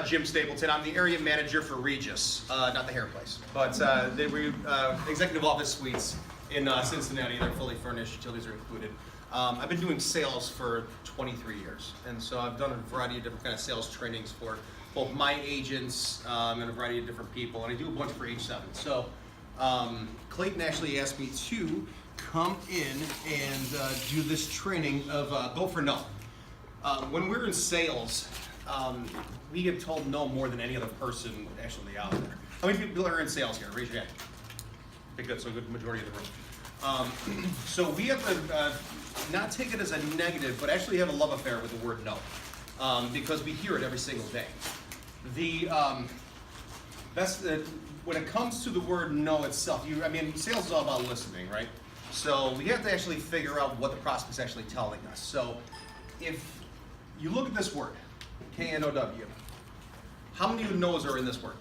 Jim Stapleton. I'm the area manager for Regis, not the hair place, but they were executive office suites in Cincinnati. They're fully furnished, utilities are included. I've been doing sales for 23 years, and so I've done a variety of different kind of sales trainings for both my agents and a variety of different people, and I do a bunch for H7. So Clayton actually asked me to come in and do this training of go for no. When we're in sales, we get told no more than any other person actually out there. How many people are in sales here? Raise your hand. Okay, good. So a good majority of the room. So we have to not take it as a negative, but actually have a love affair with the word no, because we hear it every single day. When it comes to the word no itself, sales is all about listening, right? So we have to actually figure out what the prospect's actually telling us. So if you look at this word, K-N-O-W, how many of you knows are in this word?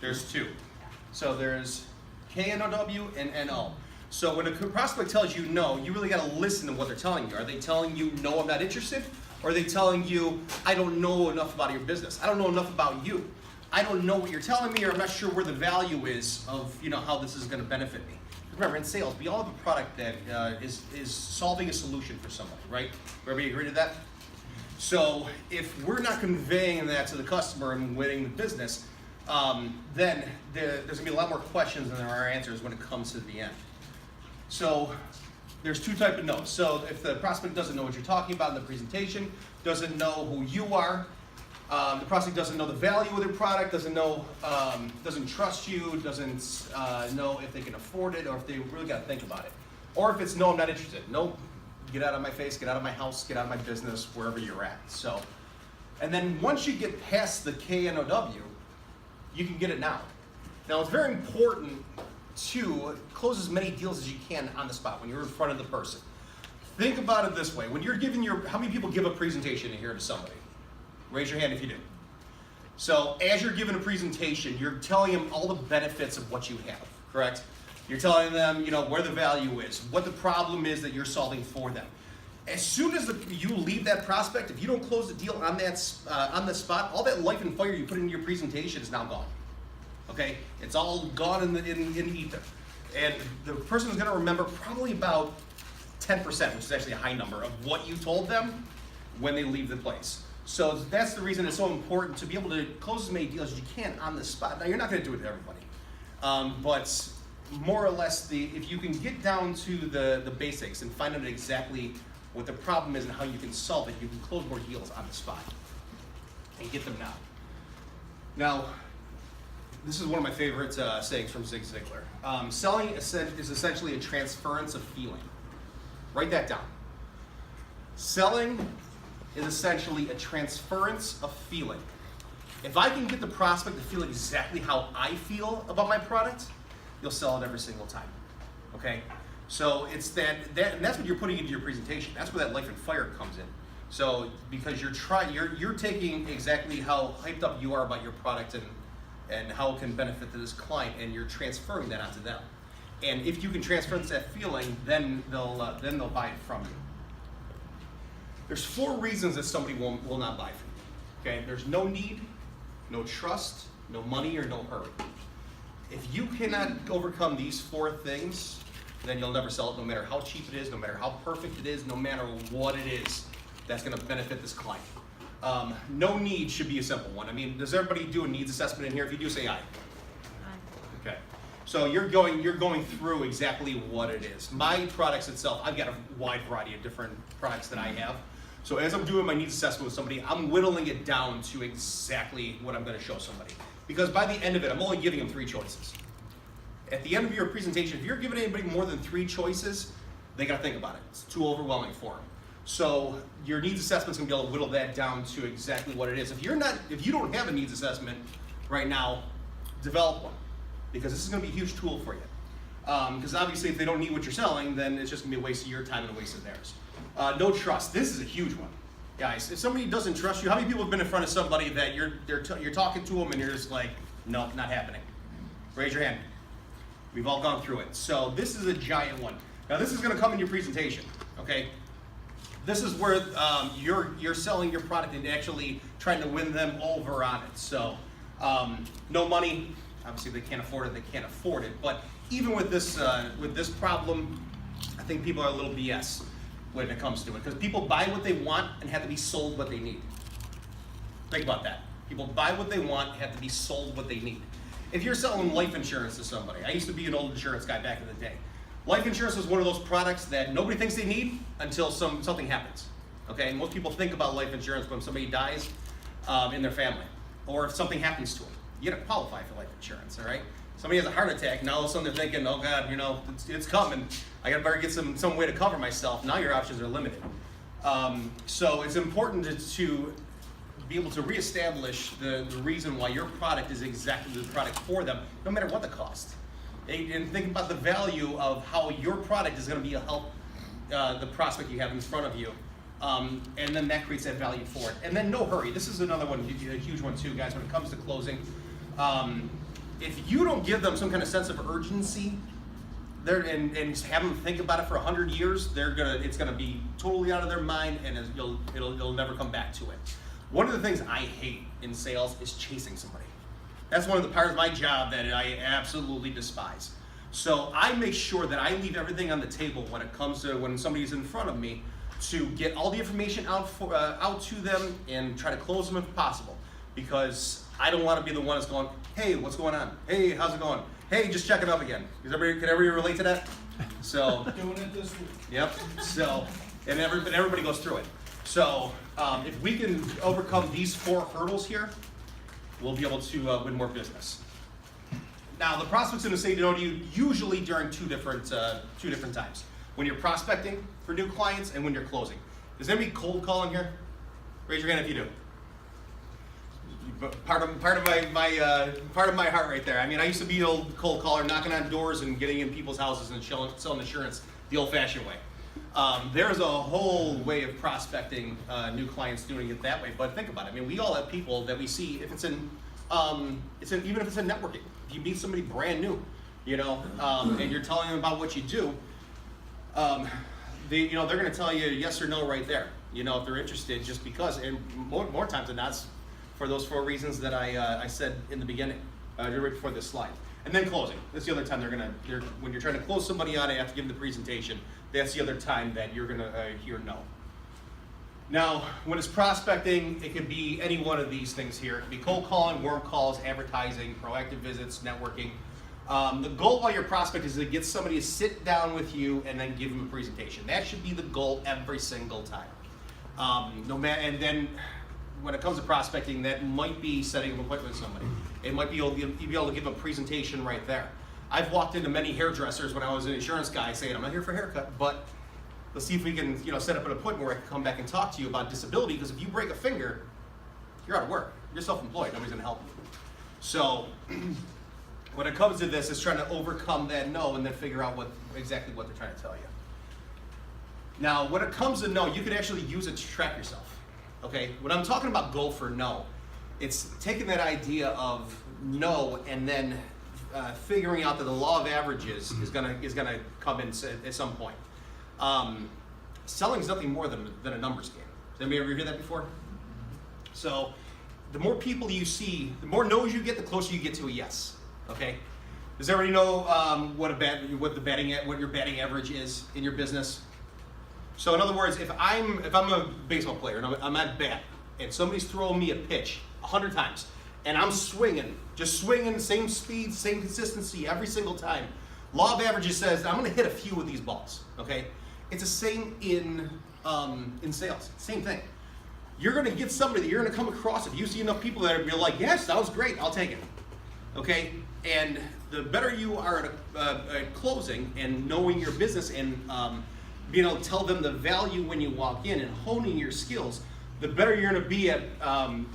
There's two. So there's K-N-O-W and N-O. So when a prospect tells you no, you really got to listen to what they're telling you. Are they telling you, no, I'm not interested? Or are they telling you, I don't know enough about your business. I don't know enough about you. I don't know what you're telling me, or I'm not sure where the value is of how this is going to benefit me. Remember, in sales, we all have a product that is solving a solution for somebody, right? Everybody agree to that? So if we're not conveying that to the customer and winning the business, then there's going to be a lot more questions than there are answers when it comes to the end. So there's two types of no's. So if the prospect doesn't know what you're talking about in the presentation, doesn't know who you are, the prospect doesn't know the value of their product, doesn't trust you, doesn't know if they can afford it, or if they really got to think about it. Or if it's no, I'm not interested. No, get out of my face, get out of my house, get out of my business, wherever you're at. So, and then once you get past the K-N-O-W, you can get it now. Now it's very important to close as many deals as you can on the spot when you're in front of the person. Think about it this way. When you're giving how many people give a presentation here to somebody? Raise your hand if you do. So as you're giving a presentation, you're telling them all the benefits of what you have, correct? You're telling them, where the value is, what the problem is that you're solving for them. As soon as you leave that prospect, if you don't close the deal on the spot, all that life and fire you put into your presentation is now gone. Okay, it's all gone in ether, and the person is going to remember probably about 10%, which is actually a high number, of what you told them when they leave the place. So that's the reason it's so important to be able to close as many deals as you can on the spot. Now, you're not going to do it to everybody, but more or less, if you can get down to the basics and find out exactly what the problem is and how you can solve it, you can close more deals on the spot and get them now. Now, this is one of my favorite sayings from Zig Ziglar. Selling is essentially a transference of feeling. Write that down. Selling is essentially a transference of feeling. If I can get the prospect to feel exactly how I feel about my product, you'll sell it every single time. Okay? So it's and that's what you're putting into your presentation. That's where that life and fire comes in. So because you're taking exactly how hyped up you are about your product and how it can benefit to this client, and you're transferring that onto them. And if you can transfer that feeling, then they'll buy it from you. There's 4 reasons that somebody will not buy from you. Okay, there's no need, no trust, no money, or no hurry. If you cannot overcome these 4 things, then you'll never sell it, no matter how cheap it is, no matter how perfect it is, no matter what it is that's going to benefit this client. No need should be a simple one. Does everybody do a needs assessment in here? If you do, say aye. Aye. Okay. So you're going through exactly what it is. My products itself, I've got a wide variety of different products that I have. So as I'm doing my needs assessment with somebody, I'm whittling it down to exactly what I'm going to show somebody. Because by the end of it, I'm only giving them 3 choices. At the end of your presentation, if you're giving anybody more than 3 choices, they got to think about it. It's too overwhelming for them. So your needs assessment's going to be able to whittle that down to exactly what it is. If you don't have a needs assessment right now, develop one, because this is going to be a huge tool for you. Because obviously, if they don't need what you're selling, then it's just going to be a waste of your time and a waste of theirs. No trust. This is a huge one, guys. If somebody doesn't trust you, how many people have been in front of somebody that you're talking to them and you're just like, no, not happening? Raise your hand. We've all gone through it. So this is a giant one. Now this is going to come in your presentation, okay? this is where you're selling your product and actually trying to win them over on it. So no money, obviously they can't afford it, but even with this problem, I think people are a little BS when it comes to it, because people buy what they want and have to be sold what they need. Think about that. People buy what they want, have to be sold what they need. If you're selling life insurance to somebody, I used to be an old insurance guy back in the day. Life insurance was one of those products that nobody thinks they need until something happens. Okay, and most people think about life insurance when somebody dies in their family, or if something happens to them. You gotta qualify for life insurance, all right? Somebody has a heart attack, now all of a sudden they're thinking, oh God, it's coming. I gotta better get some way to cover myself. Now your options are limited. So it's important to be able to reestablish the reason why your product is exactly the product for them, no matter what the cost. And think about the value of how your product is going to be a help the prospect you have in front of you. And then that creates that value for it. And then no hurry. This is another one, a huge one too, guys, when it comes to closing. If you don't give them some kind of sense of urgency, and have them think about it for 100 years, it's gonna be totally out of their mind, and it'll never come back to it. One of the things I hate in sales is chasing somebody. That's one of the parts of my job that I absolutely despise. So I make sure that I leave everything on the table when it comes to when somebody's in front of me, to get all the information out to them and try to close them if possible. Because I don't want to be the one that's going, hey, what's going on? Hey, how's it going? Hey, just checking up again. Can everybody relate to that? So doing it this week. Yep. So and everybody goes through it. So if we can overcome these 4 hurdles here, we'll be able to win more business. Now, the prospect's going to say no to you usually during two different times. When you're prospecting for new clients and when you're closing. Is anybody cold calling here? Raise your hand if you do. Part of my heart right there. I mean, I used to be an old cold caller, knocking on doors and getting in people's houses and selling insurance the old-fashioned way. There's a whole way of prospecting new clients doing it that way. But think about it. I mean, we all have people that we see. If even if it's in networking, if you meet somebody brand new, and you're telling them about what you do, they're going to tell you yes or no right there. If they're interested, just because. And more times than not, for those 4 reasons that I said in the beginning, right before this slide. And then closing. That's the other time when you're trying to close somebody on, you have to give them the presentation. That's the other time that you're going to hear no. Now, when it's prospecting, it could be any one of these things here. It could be cold calling, warm calls, advertising, proactive visits, networking. The goal while you're prospecting is to get somebody to sit down with you and then give them a presentation. That should be the goal every single time. And then when it comes to prospecting, that might be setting an appointment with somebody. It might be you'll be able to give them a presentation right there. I've walked into many hairdressers when I was an insurance guy saying, I'm not here for a haircut, but let's see if we can set up an appointment where I can come back and talk to you about disability, because if you break a finger, you're out of work. You're self-employed. Nobody's going to help you. So when it comes to this, it's trying to overcome that no and then figure out exactly what they're trying to tell you. Now, when it comes to no, you can actually use it to track yourself. Okay? When I'm talking about go for no, it's taking that idea of no and then figuring out that the law of averages is gonna come in at some point. Selling is nothing more than a numbers game. Has anybody ever heard that before? So the more people you see, the more no's you get, the closer you get to a yes. Okay? Does everybody know what your batting average is in your business? So in other words, if I'm a baseball player and I'm at bat and somebody's throwing me a pitch 100 times and I'm just swinging, same speed, same consistency every single time, law of averages says I'm going to hit a few of these balls. Okay, it's the same in sales. Same thing. You're going to get somebody that you're going to come across. If you see enough people that are like, yes, that was great, I'll take it. Okay, and the better you are at closing and knowing your business and being able to tell them the value when you walk in and honing your skills, the better you're going to be at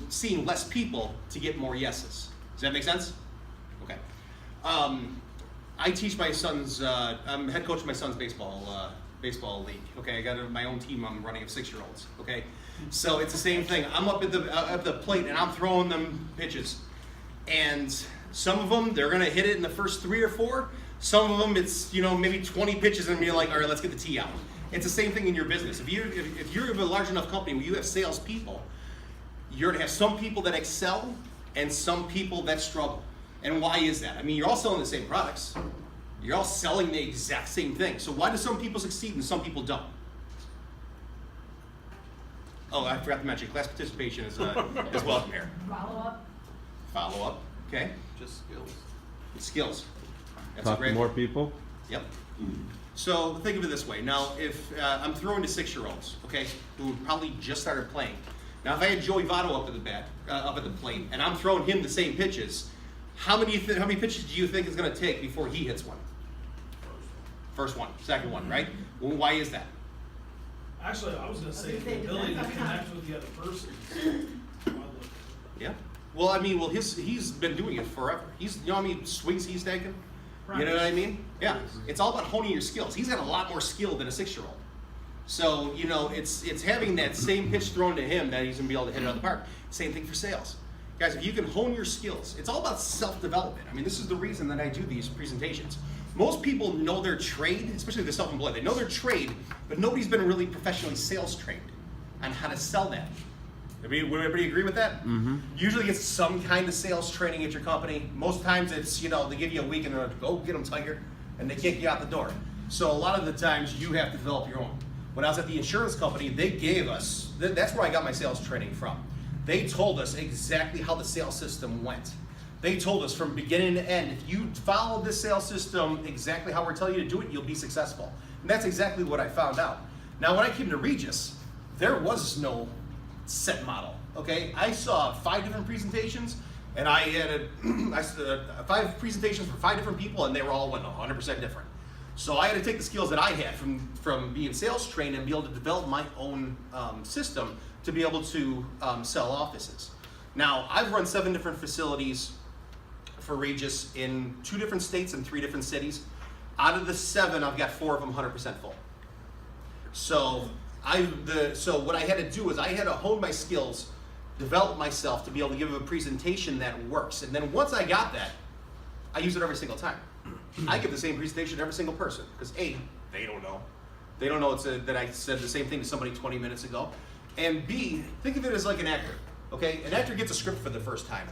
seeing less people to get more yeses. Does that make sense? Okay. I teach my son's, I'm head coach of my son's baseball league. Okay, I got my own team I'm running of 6-year-olds. Okay, so it's the same thing. I'm up at the plate and I'm throwing them pitches. And some of them, they're going to hit it in the first 3 or 4. Some of them, it's, maybe 20 pitches and be like, all right, let's get the tee out. It's the same thing in your business. If you're of a large enough company where you have salespeople, you're gonna have some people that excel and some people that struggle. And why is that? I mean, you're all selling the same products. You're all selling the exact same thing. So why do some people succeed and some people don't? Oh, I forgot to mention, class participation is welcome here. Follow up, okay? Just skills. Skills. That's Talk a great to more one. people. Yep. So think of it this way. Now, if I'm throwing to 6-year-olds, okay, who probably just started playing. Now, if I had Joey Votto up at the plate, and I'm throwing him the same pitches, how many pitches do you think is going to take before he hits one? First one, second one, right? Well, why is that? Actually, I was gonna say the ability to connect with the other person. Yeah. Well, I mean, he's been doing it forever. You know how many swings he's taken? You know what I mean? Yeah. It's all about honing your skills. He's got a lot more skill than a 6-year-old. So, you know, it's having that same pitch thrown to him that he's gonna be able to hit it out of the park. Same thing for sales. Guys, if you can hone your skills, it's all about self-development. I mean, this is the reason that I do these presentations. Most people know their trade, especially the self-employed. They know their trade, but nobody's been really professionally sales trained on how to sell that. Would everybody agree with that? Mm-hmm. Usually it's some kind of sales training at your company. Most times it's, you know, they give you a week and they're like, go get them, Tiger, and they kick you out the door. So a lot of the times you have to develop your own. When I was at the insurance company, they gave us, that's where I got my sales training from. They told us exactly how the sales system went. They told us from beginning to end, if you follow this sales system exactly how we're telling you to do it, you'll be successful. And that's exactly what I found out. Now, when I came to Regis, there was no set model, okay? I saw 5 different presentations, and I had 5 presentations for 5 different people, and they were all 100% different. So I had to take the skills that I had from being sales trained and be able to develop my own system to be able to sell offices. Now, I've run 7 different facilities for Regis in 2 different states and 3 different cities. Out of the 7, I've got 4 of them 100% full. So what I had to do is I had to hone my skills, develop myself to be able to give a presentation that works. And then once I got that, I use it every single time. I give the same presentation to every single person because A, they don't know. They don't know that I said the same thing to somebody 20 minutes ago. And B, think of it as like an actor. Okay, an actor gets a script for the first time.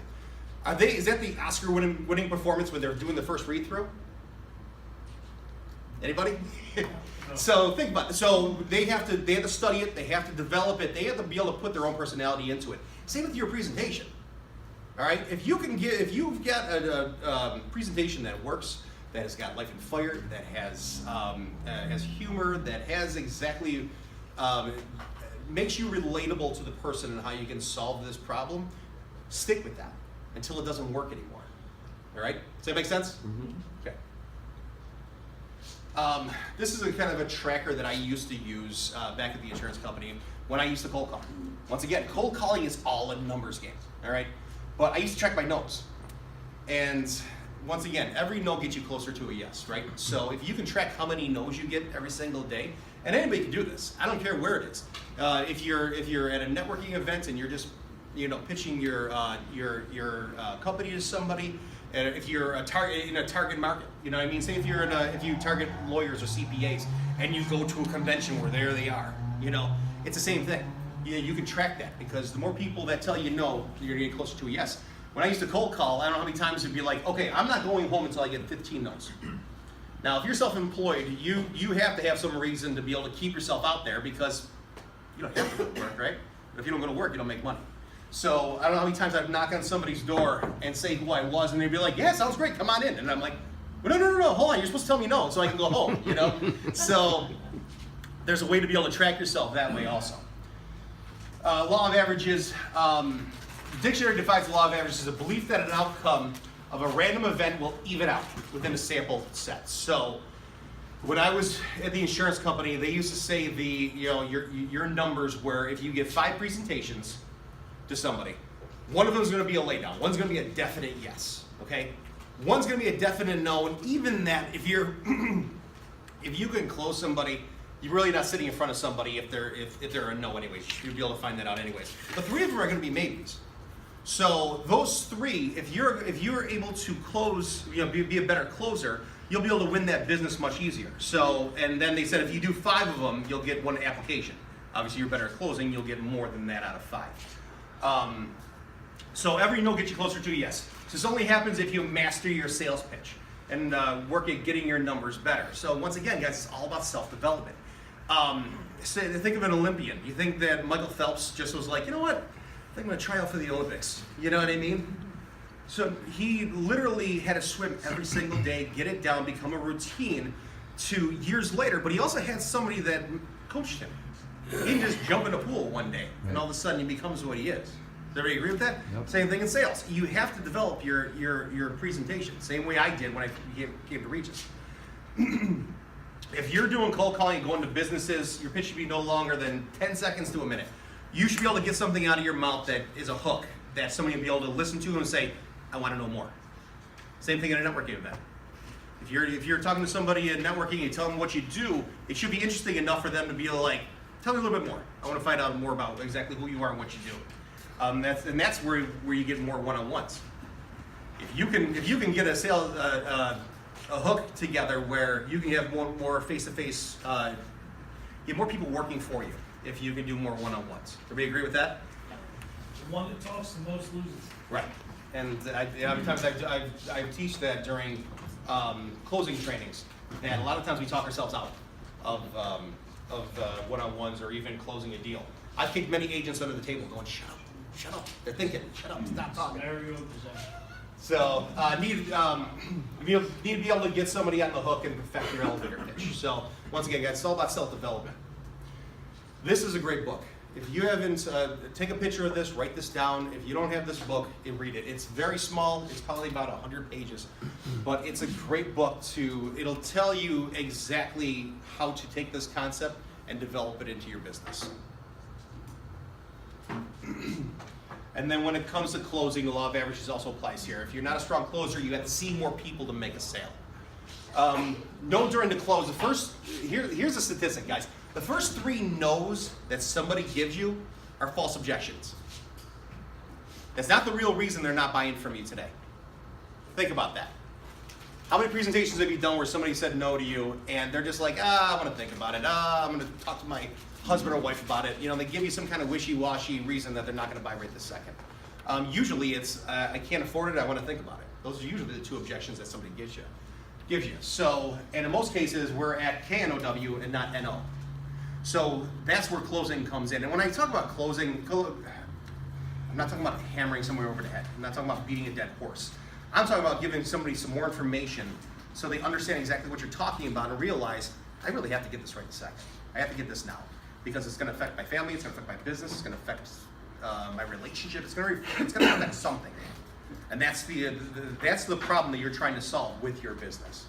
Is that the Oscar-winning performance when they're doing the first read-through? Anybody? So think about it. So they have to study it. They have to develop it. They have to be able to put their own personality into it. Same with your presentation. All right. If you've got a presentation that works, that has got life and fire, that has humor, that has exactly makes you relatable to the person and how you can solve this problem, stick with that until it doesn't work anymore. All right? Does that make sense? Mm-hmm. Okay. This is a kind of a tracker that I used to use back at the insurance company when I used to cold call. Once again, cold calling is all a numbers game. All right? But I used to track my no's. And once again, every no gets you closer to a yes, right? So if you can track how many no's you get every single day, and anybody can do this. I don't care where it is. If you're at a networking event and you're just pitching your company to somebody, and if you're in a target market, you know what I mean. Say if you target lawyers or CPAs and you go to a convention where there they are, it's the same thing. You can track that because the more people that tell you no, you're gonna get closer to a yes. When I used to cold call, I don't know how many times it'd be like, okay, I'm not going home until I get 15 no's. Now, if you're self-employed, you have to have some reason to be able to keep yourself out there because you don't have to go to work, right? But if you don't go to work, you don't make money. So I don't know how many times I'd knock on somebody's door and say who I was, and they'd be like, yeah, sounds great, come on in. And I'm like, well, no, hold on, you're supposed to tell me no so I can go home, So there's a way to be able to track yourself that way also. Law of averages. The dictionary defines the law of averages as a belief that an outcome of a random event will even out within a sample set. So when I was at the insurance company, they used to say your numbers were if you give 5 presentations to somebody, one of them is going to be a laydown, one's going to be a definite yes, okay? One's going to be a definite no, and even that, if you can close somebody, you're really not sitting in front of somebody if they're a no anyways. You'll be able to find that out anyways. But 3 of them are going to be maybes. So those 3, if you're able to close, be a better closer, you'll be able to win that business much easier. So, and then they said if you do 5 of them, you'll get 1 application. Obviously, you're better at closing, you'll get more than that out of 5. So every no gets you closer to a yes. So this only happens if you master your sales pitch and work at getting your numbers better. So once again, guys, it's all about self-development. Think of an Olympian. You think that Michael Phelps just was like, you know what? I think I'm gonna try out for the Olympics. You know what I mean? So he literally had to swim every single day, get it down, become a routine to years later, but he also had somebody that coached him. He didn't just jump in a pool one day and all of a sudden he becomes what he is. Does everybody agree with that? Yep. Same thing in sales. You have to develop your presentation. Same way I did when I came to Regis. If you're doing cold calling and going to businesses, your pitch should be no longer than 10 seconds to a minute. You should be able to get something out of your mouth that is a hook that somebody will be able to listen to and say, I want to know more. Same thing in a networking event. If you're talking to somebody in networking and you tell them what you do, it should be interesting enough for them to be like, tell me a little bit more. I want to find out more about exactly who you are and what you do. That's where you get more one-on-ones. If you can get a sales a hook together where you can have more face-to-face, get more people working for you. If you can do more one-on-ones. Everybody agree with that? The one that talks the most loses. Right. And times I teach that during closing trainings. And a lot of times we talk ourselves out of one-on-ones or even closing a deal. I've kicked many agents under the table going, shut up, they're thinking, shut up, stop talking. Scenario possession. So need to be able to get somebody on the hook and perfect your elevator pitch. So once again, guys, it's all about self-development. This is a great book. If you haven't, take a picture of this, write this down. If you don't have this book, read it. It's very small. It's probably about 100 pages, but it's a great book it'll tell you exactly how to take this concept and develop it into your business. And then when it comes to closing, the law of averages also applies here. If you're not a strong closer, you have to see more people to make a sale. No during the close. Here's a statistic, guys. The first 3 no's that somebody gives you are false objections. That's not the real reason they're not buying from you today. Think about that. How many presentations have you done where somebody said no to you and they're just like, I want to think about it. I'm going to talk to my husband or wife about it. You know, they give you some kind of wishy-washy reason that they're not going to buy right this second. Usually it's, I can't afford it, I want to think about it. Those are usually the 2 objections that somebody gives you. So, and in most cases, we're at KNOW and not NO. So that's where closing comes in. And when I talk about closing, I'm not talking about hammering somebody over the head. I'm not talking about beating a dead horse. I'm talking about giving somebody some more information so they understand exactly what you're talking about and realize, I really have to get this right this second. I have to get this now because it's going to affect my family, it's going to affect my business, it's going to affect my relationship, it's going to affect something. And that's the problem that you're trying to solve with your business.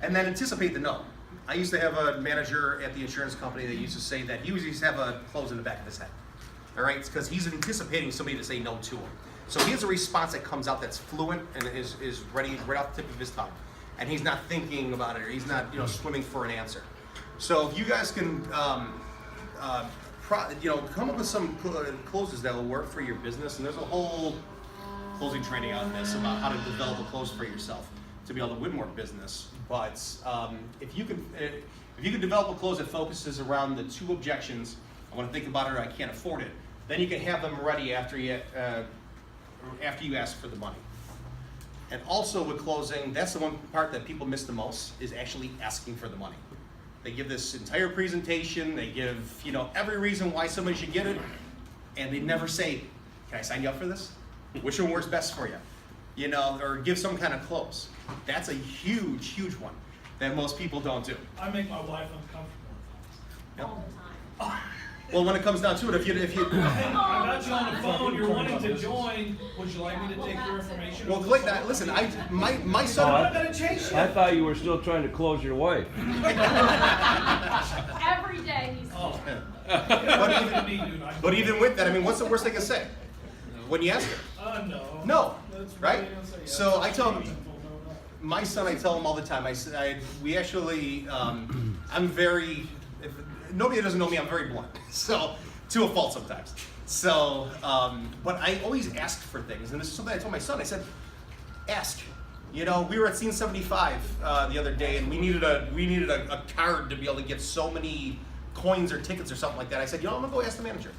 And then anticipate the no. I used to have a manager at the insurance company that used to say that he used to have a close in the back of his head. All right, because he's anticipating somebody to say no to him. So he has a response that comes out that's fluent and is ready right off the tip of his tongue, and he's not thinking about it or he's not swimming for an answer. So if you guys can come up with some closes that will work for your business, and there's a whole closing training on this about how to develop a close for yourself to be able to win more business. But if you can develop a close that focuses around the 2 objections, I want to think about it or I can't afford it, then you can have them ready after you ask for the money. And also with closing, that's the one part that people miss the most, is actually asking for the money. They give this entire presentation, they give every reason why somebody should get it, and they never say, can I sign you up for this? Which one works best for you? Or give some kind of close. That's a huge, huge one that most people don't do. I make my wife uncomfortable at times. All the time. Well, when it comes down to it, if you Hey, I got you on the phone, you're wanting to join, would you like me to take your information? well, listen, my I'm son. not gonna chase you. I thought you were still trying to close your wife. Every day he's. Oh. But even with that, I mean, what's the worst they can say? When you ask her? No. No, That's right? really gonna say yes. So I tell him, No. my son, I tell him all the time. We actually, I'm very. If nobody that doesn't know me, I'm very blunt. So to a fault sometimes. So, but I always ask for things, and this is something I told my son. I said, ask. You know, we were at Scene 75 the other day, and we needed a card to be able to get so many coins or tickets or something like that. I said, you know, I'm gonna go ask the manager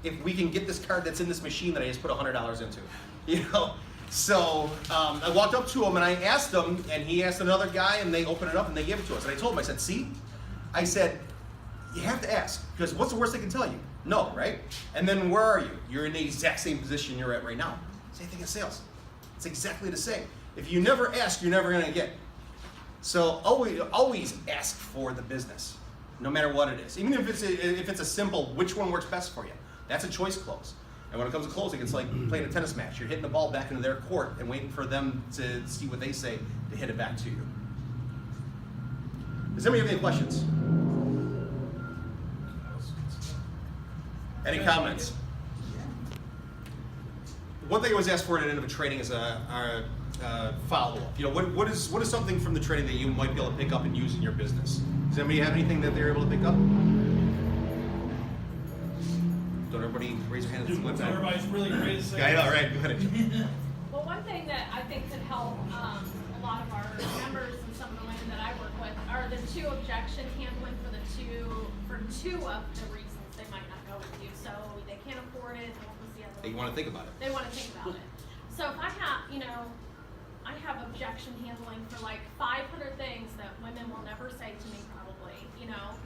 if we can get this card that's in this machine that I just put $100 into. You know, so I walked up to him and I asked him, and he asked another guy, and they opened it up and they gave it to us. And I told him, I said, see, I said, you have to ask, because what's the worst they can tell you? No, right? And then where are you? You're in the exact same position you're at right now. Same thing in sales. It's exactly the same. If you never ask, you're never gonna get. So always ask for the business, no matter what it is. Even if it's a simple, which one works best for you? That's a choice close. And when it comes to closing, it's like playing a tennis match. You're hitting the ball back into their court and waiting for them to see what they say to hit it back to you. Does anybody have any questions? Any comments? One thing I was asked for at the end of a training is a follow-up. You know, what is something from the training that you might be able to pick up and use in your business? Does anybody have anything that they're able to pick up? Don't everybody raise their hand at the same time? Everybody's really great at saying. Yeah, I know, right? Go ahead. Well, one thing that I think could help a lot of our members and some of the women that I work with are the two objection handling for two of the reasons they might not go with you. So they can't afford it. What was the other Hey, you one? want to think about it. They want to think about it. So if I have, I have objection handling for like 500 things that women will never say to me probably,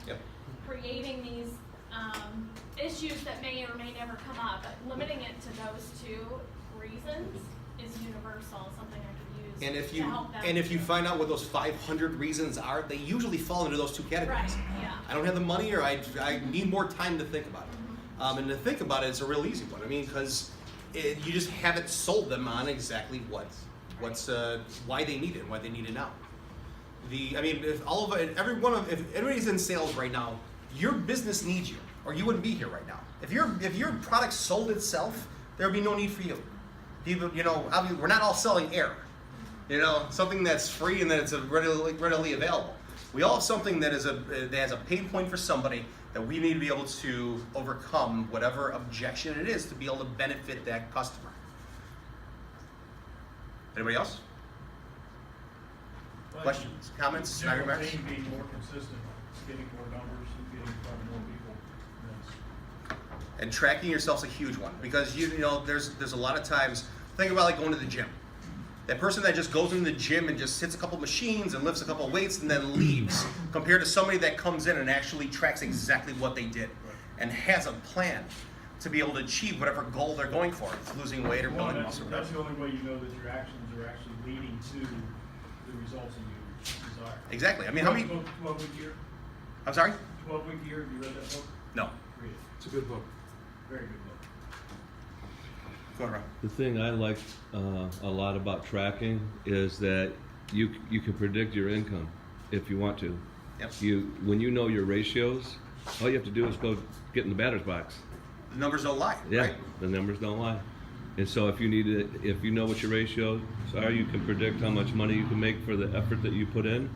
Yep. creating these issues that may or may never come up, but limiting it to those two reasons is universal, something I could use to help them. And if you find out what those 500 reasons are, they usually fall into those two categories. Right, yeah. I don't have the money, or I need more time to think about it. And to think about it, it's a real easy one. I mean, because you just haven't sold them on exactly why they need it and why they need it now. If everybody's in sales right now, your business needs you, or you wouldn't be here right now. If your product sold itself, there would be no need for you. People, obviously, we're not all selling air. Something that's free and that it's readily available. We all have something that has a pain point for somebody that we need to be able to overcome whatever objection it is to be able to benefit that customer. Anybody else? Questions, comments, snide General remarks? theme being more consistent, getting more numbers, and getting in front of more people. Yes. And tracking yourself's a huge one, because there's a lot of times, think about like going to the gym. That person that just goes into the gym and just hits a couple machines and lifts a couple weights and then leaves, compared to somebody that comes in and actually tracks exactly what they did and has a plan to be able to achieve whatever goal they're going for, losing weight or building muscle. That's the only way you know that your actions are actually leading to the results that you desire. Exactly. I mean, how many? 12-week year. I'm sorry? 12-week year. Have you read that book? No. Read it. It's a good book. Very good book. Go ahead, Ron. The thing I like a lot about tracking is that you can predict your income if you want to. Yep. When you know your ratios, all you have to do is go get in the batter's box. The numbers don't lie, Yeah, right? the numbers don't lie. And so if you know what your ratios are, you can predict how much money you can make for the effort that you put in,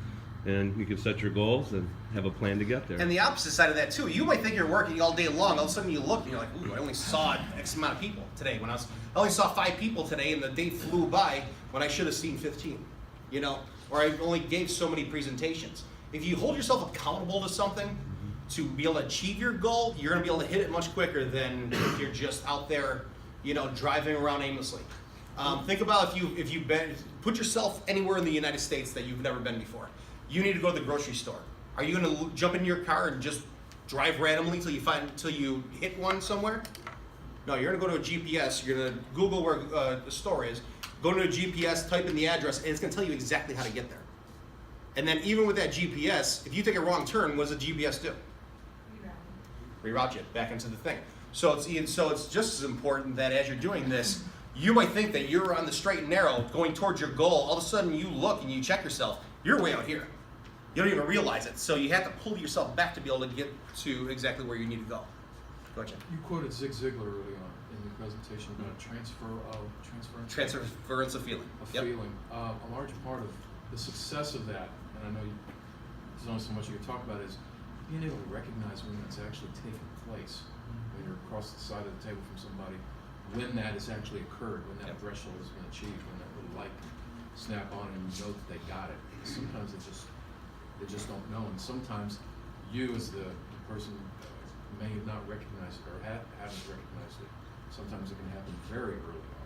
and you can set your goals and have a plan to get there. And the opposite side of that too, you might think you're working all day long, all of a sudden you look and you're like, ooh, I only saw X amount of people today. I only saw 5 people today, and the day flew by when I should have seen 15. Or I only gave so many presentations. If you hold yourself accountable to something, to be able to achieve your goal, you're gonna be able to hit it much quicker than if you're just out there, driving around aimlessly. Think about if you've been, put yourself anywhere in the United States that you've never been before. You need to go to the grocery store. Are you gonna jump in your car and just drive randomly till you hit one somewhere? No, you're gonna go to a GPS. You're gonna Google where the store is. Go to a GPS, type in the address, and it's gonna tell you exactly how to get there. And then even with that GPS, if you take a wrong turn, what does the GPS do? Reroute you back into the thing. So it's just as important that as you're doing this, you might think that you're on the straight and narrow going towards your goal. All of a sudden you look and you check yourself. You're way out here. You don't even realize it. So you have to pull yourself back to be able to get to exactly where you need to go. Go ahead, Jim. You quoted Zig Ziglar early on in the presentation about Transference of feeling. Yep. feeling. A large part of the success of that, and I know there's only so much you can talk about, is being able to recognize when that's actually taken place. When you're across the side of the table from somebody, when that has actually occurred, when that Yep. threshold has been achieved, when that little light snap on and you know that they got it. Sometimes they just don't know, and sometimes you as the person may not recognize it or haven't recognized it. Sometimes it can happen very early on,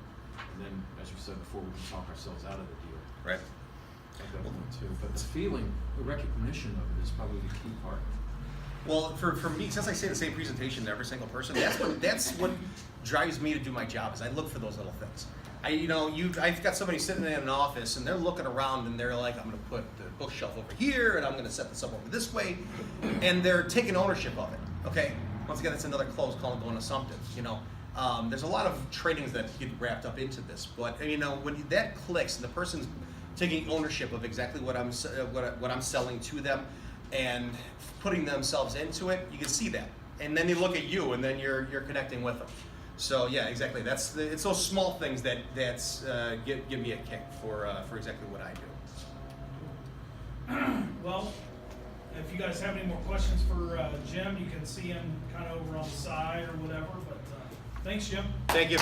and then, as you said before, we can talk ourselves out of the deal. Right. I definitely too. But the feeling, the recognition of it is probably the key part. Well, for me, since I say the same presentation to every single person, that's what drives me to do my job. Is I look for those little things. I've got somebody sitting in an office and they're looking around and they're like, I'm going to put the bookshelf over here and I'm going to set this up over this way, and they're taking ownership of it. Okay. Once again, that's another close call and going assumptive. There's a lot of trainings that get wrapped up into this, but when that clicks and the person's taking ownership of exactly what I'm selling to them and putting themselves into it, you can see that, and then they look at you, and then you're connecting with them. So yeah, exactly. It's those small things that give me a kick for exactly what I do. Well, if you guys have any more questions for Jim, you can see him kind of over on the side or whatever, but thanks, Jim. Thank you.